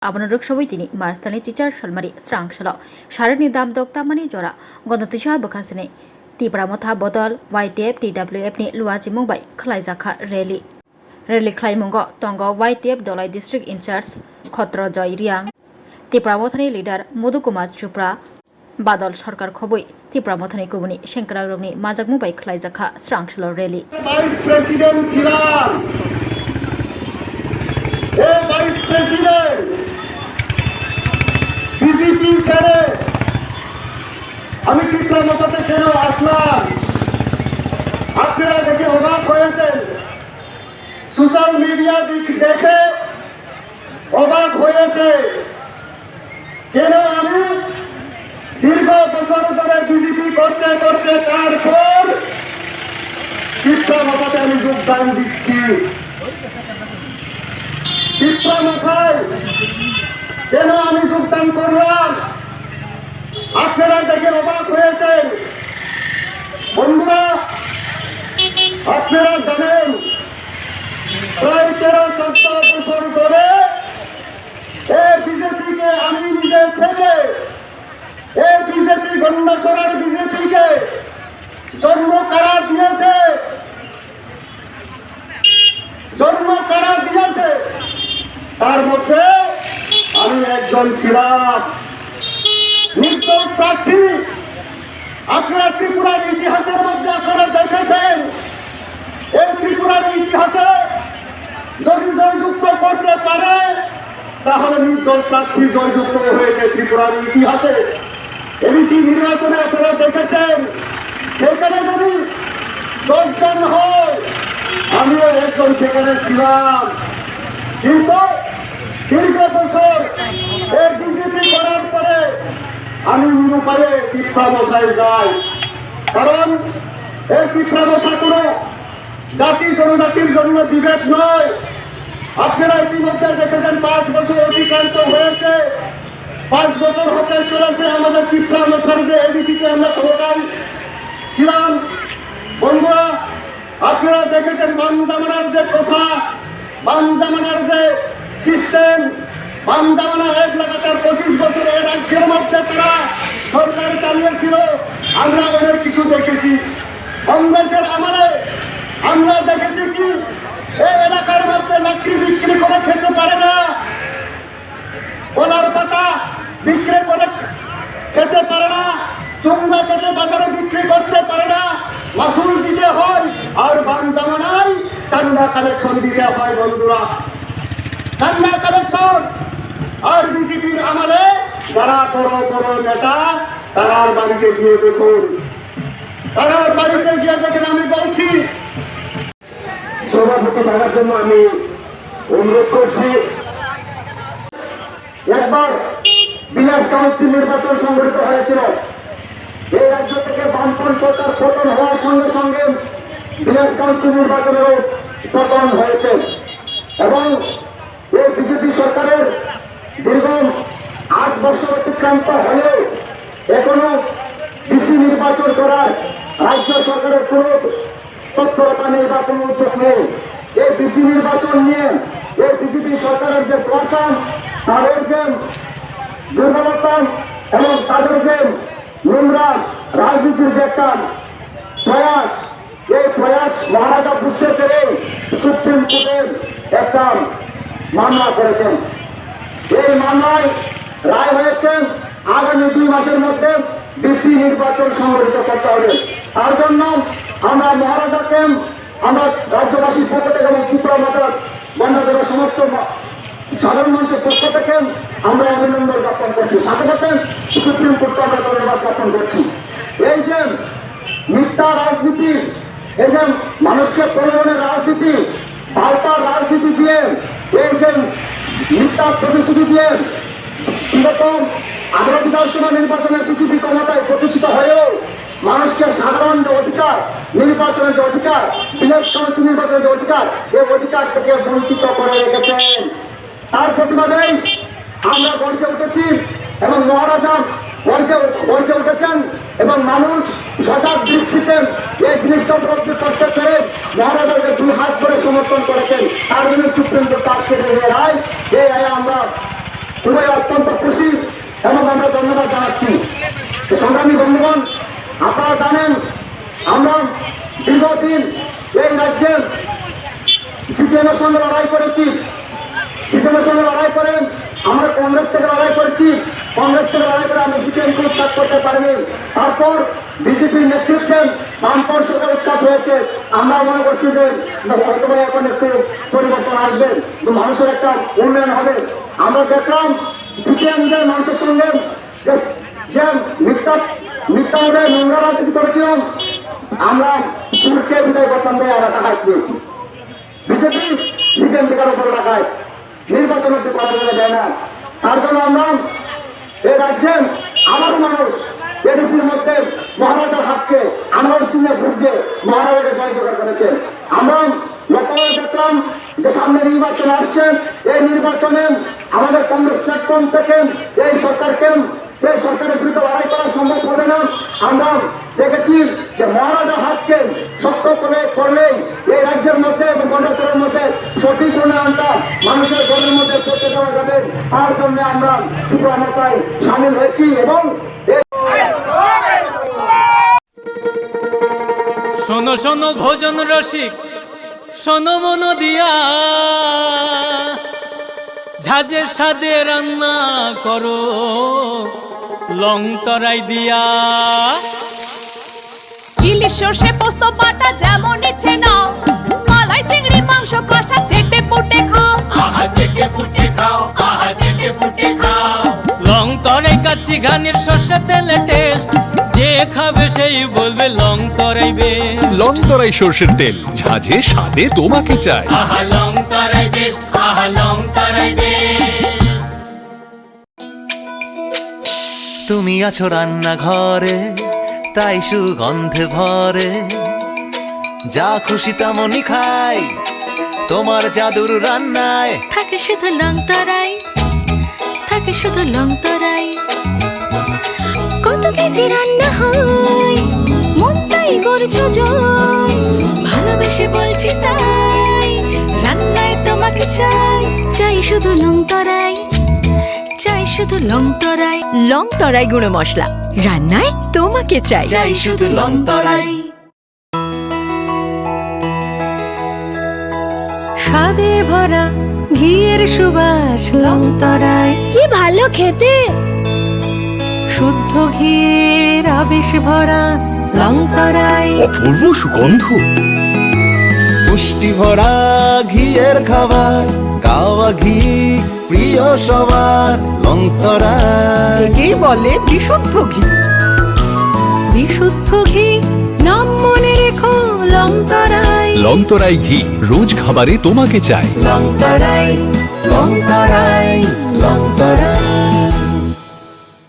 Abanuruk Shawitini, Marstani Chichar, Shalmari, Strang Shala, Sharani Dam Dokta Mani Jora, Gondatisha Bakasene, Tipramotha Bodol, White Tape, TWF ni Luachi Mumbai, Klaizaka, Rally Klaimungo, Tongo, White Tape, Dolai District in Charge, Khotro Joy Riang, Tipramothani leader, Mudukumar Chupra, Badal Sharkar Khobui, Tipramothani Kubuni, Shankaragni, Majak Mumbai, Klaizaka, Strang Shala Rally. Vice President Silam, Vice President, BJP ছেড়ে আমি তীব্রমতাতে কেন আসলাম আপনারা দেখে অবাক হয়েছেন social media দেখে অবাক হয়েছে কেন আমি দীর্ঘ বছর ধরে বিজেপি করতে করতে তারপর তীব্রমতাতে আমি যোগদান দিচ্ছি তীব্রমতায় কেন আমি যোগদান করলাম আপনারা দেখে অবাক হয়েছেন বন্ধুরা আপনারা জানেন প্রায় 13-14 বছর ধরে এই বিজেপিকে আমি নিজে থেকে এই বিজেপি গন্ডাছড়ার বিজেপিকে জন্ম কারা দিয়েছে তার মধ্যে আমি একজন ছিলাম নির্দল প্রার্থী আপনারা ত্রিপুরার ইতিহাসের মধ্যে আপনারা দেখেছেন এই ত্রিপুরার ইতিহাসে যদি জয়যুক্ত করতে পারে তাহলে নির্দল প্রার্থী জয়যুক্ত হয়েছে ত্রিপুরার ইতিহাসে এডিসি নির্বাচনে আপনারা দেখেছেন সেখানে যদি 10 জন হয় আমিও একজন সেখানে ছিলাম কিন্তু দীর্ঘ বছর এই বিজেপি করার পরে আমি নিরুপায়ে তীব্রমতায় যাই কারণ এই তীব্রমতা কোনো জাতি জনজাতির জন্য বিভেদ নয় আপনারা ইতিমধ্যে দেখেছেন 5 বছর অতিক্রান্ত হয়েছে 5 বছর হতে চলেছে আমাদের তীব্রমতার যে এডিসিতে আমরা ক্ষমতায় ছিলাম বন্ধুরা আপনারা দেখেছেন বাম জামানার যে কথা বাম জামানার যে সিস্টেম বাম জামানা এক লাগাতার 25 বছরে রাজ্যের মধ্যে তারা সরকার চালিয়েছিল আমরা অনেক কিছু দেখেছি কংগ্রেসের আমলে আমরা দেখেছি কি এই এলাকার মধ্যে লাকড়ি বিক্রি করে খেতে পারে না কলার পাতা বিক্রি করে খেতে পারে না চুঙ্গা কেটে বাজারে বিক্রি করতে পারে না মাসুল দিতে হয় আর বাম জামানায় চান্দা কালেকশন দিতে হয় বন্ধুরা চান্দা কালেকশন আর বিজেপির আমলে যারা বড় বড় নেতা তারার বাড়িতে গিয়ে দেখুন আমি বলছি সভাপতি থাকার জন্য আমি অনুরোধ করছি একবার বিলাস কাউন্সিল নির্বাচন সংগঠিত হয়েছিল এই রাজ্য থেকে বামপন্থী সরকার পতন হওয়ার সঙ্গে সঙ্গে বিলাস কাউন্সিল নির্বাচনেরও পতন হয়েছে এবং এই বিজেপি সরকারের দীর্ঘ 8 বছর অতিক্রান্ত হলেও এখনো ডিসি নির্বাচন করার রাজ্য সরকারের কোন তৎপরতা নেই বা কোন উদ্যোগ নেই এই ডিসি নির্বাচন নিয়ে এই বিজেপি সরকারের যে দর্শন তাদের যে দুর্বলতা এবং তাদের যে নোংরা রাজনীতির যে একটা প্রয়াস এই প্রয়াস মহারাজা বুঝতে পেরে সুপ্রিম কোর্টের একটা মামলা করেছেন এই মামলায় রায় হয়েছে আগামী 2 মাসের মধ্যে ডিসি নির্বাচন সংগঠিত করতে হবে তার জন্য আমরা মহারাজাকে আমরা রাজ্যবাসীর পক্ষ থেকে এবং তীব্রমতার বন্যাদের সমস্ত সাধারণ মানুষের পক্ষ থেকে আমরা অভিনন্দন জ্ঞাপন করছি সাথে সাথে সুপ্রিম কোর্টকে আমরা ধন্যবাদ জ্ঞাপন করছি এই যে মিথ্যা রাজনীতি এই যে মানুষকে পরিবহনের রাজনীতি পাল্টার রাজনীতি দিয়ে এই যে মিথ্যা প্রতিশ্রুতি দিয়ে এরকম আগামী বিধানসভা নির্বাচনের বিজেপি ক্ষমতায় প্রতিষ্ঠিত হয়েও মানুষকে সাধারণ যে অধিকার নির্বাচনের যে অধিকার বিলাস কাউন্সিল নির্বাচনের যে অধিকার এই অধিকার থেকে বঞ্চিত করে রেখেছেন তার প্রতিবাদে আমরা গর্জে উঠেছি এবং মহারাজা গর্জে উঠেছেন এবং মানুষ সজাগ দৃষ্টিতে এই জিনিসটা উপলব্ধি করতে পেরে মহারাজাকে 2 হাত করে সমর্থন করেছেন তার জন্য সুপ্রিম কোর্ট আজকে রায় এই রায় আমরা খুবই অত্যন্ত খুশি এবং আমরা ধন্যবাদ জানাচ্ছি। তো সংগ্রামী বন্ধুগণ, আপনারা জানেন আমরা দীর্ঘদিন এই রাজ্যের সিপিএমের সঙ্গে লড়াই করেছি। সিপিএমের সঙ্গে লড়াই করে আমরা কংগ্রেস থেকে লড়াই করেছি। কংগ্রেস থেকে লড়াই করে আমরা সিপিএমকে উৎখাত করতে পারিনি। তারপর বিজেপির নেতৃত্বে বামপন্থী সরকার উৎখাত হয়েছে। আমরা মনে করছি যে হয়তো এখন একটু পরিবর্তন আসবে, মানুষের একটা উন্নয়ন হবে। আমরা দেখলাম সিপিএম যে মানুষের সঙ্গে যে মিথ্যাভাবে নোংরা রাজনীতি করেছিলাম, আমরা সুরকে বিদায় করতাম যে আমরা টাকা পেয়েছি। বিজেপি সিপিএম থেকে উপরে টাকায় নির্বাচন করা দেয় না। তার জন্য আমরা এই রাজ্যে আমারও মানুষ এডিসির মধ্যে মহারাজার হাতকে আনোয়ার সিংহের ভোট দিয়ে মহারাজাকে জয় জোগাড় করেছে। আমরা লক্ষ্য করে দেখলাম যে সামনে নির্বাচন আসছে। এই নির্বাচনে আমাদের কংগ্রেস প্ল্যাটফর্ম থেকে এই সরকারের বিরুদ্ধে লড়াই করা সম্ভব হবে না। আমরা দেখেছি যে মহারাজার হাতকে শক্ত করলেই এই রাজ্যের মধ্যে এবং গণতন্ত্রের মধ্যে সঠিক উন্নয়নটা মানুষের গণের মধ্যে করতে দেওয়া যাবে। তার জন্য আমরা তীব্রতায় সামিল হয়েছি এবং শোনো শোনো ভোজন রসিক, শোনো মন দিয়া, ঝাঁঝের স্বাদে রান্না করো লং তরাই দিয়া। ইলিশ সর্ষে পোস্ত বাটা যেমন ইচ্ছে নাও, মালাই চিংড়ি মাংস কষা চেটে পুটে খাও, আহা চেটে পুটে খাও, আহা চেটে পুটে খাও। লং তরাই কাচ্চি ঘানির সর্ষে তেলে টেস্ট, যে খাবে সেই বলবে লং তরাই বেশ। লং তরাই সর্ষের তেল, ঝাঁঝে স্বাদে তোমাকে চাই। আহা লং তরাই বেশ, আহা লং তরাই বেশ। তুমি আছো রান্নাঘরে, তাই সুগন্ধে ভরে, যা খুশি তেমনই খাই তোমার জাদুর রান্নায়। থাকে শুধু লং তরাই, থাকে শুধু লং তরাই। কত কেজি রান্না হয়, মনটাই করছো জয়। ভালোবেসে বলছি তাই, রান্নায় তোমাকে চাই। চাই শুধু লং তরাই, চাই শুধু লং তরাই। লং তরাই গুঁড়ো মশলা, রান্নায় তোমাকে চাই। চাই শুধু লং তরাই। স্বাদে ভরা ঘিয়ের সুবাস লং তরাই। কি ভালো খেতে, শুদ্ধ ঘিয়ের আবেশ ভরা লং তরাই। অপূর্ব সুগন্ধ, পুষ্টি ভরা ঘিয়ের খাবার, গাওয়া ঘি প্রিয় সবার লং তরাই। কে বলে বিশুদ্ধ ঘি, বিশুদ্ধ ঘি নাম মনে রেখো লং তরাই। লং তরাই ঘি রোজ খাবারে তোমাকে চাই। লং তরাই, লং তরাই।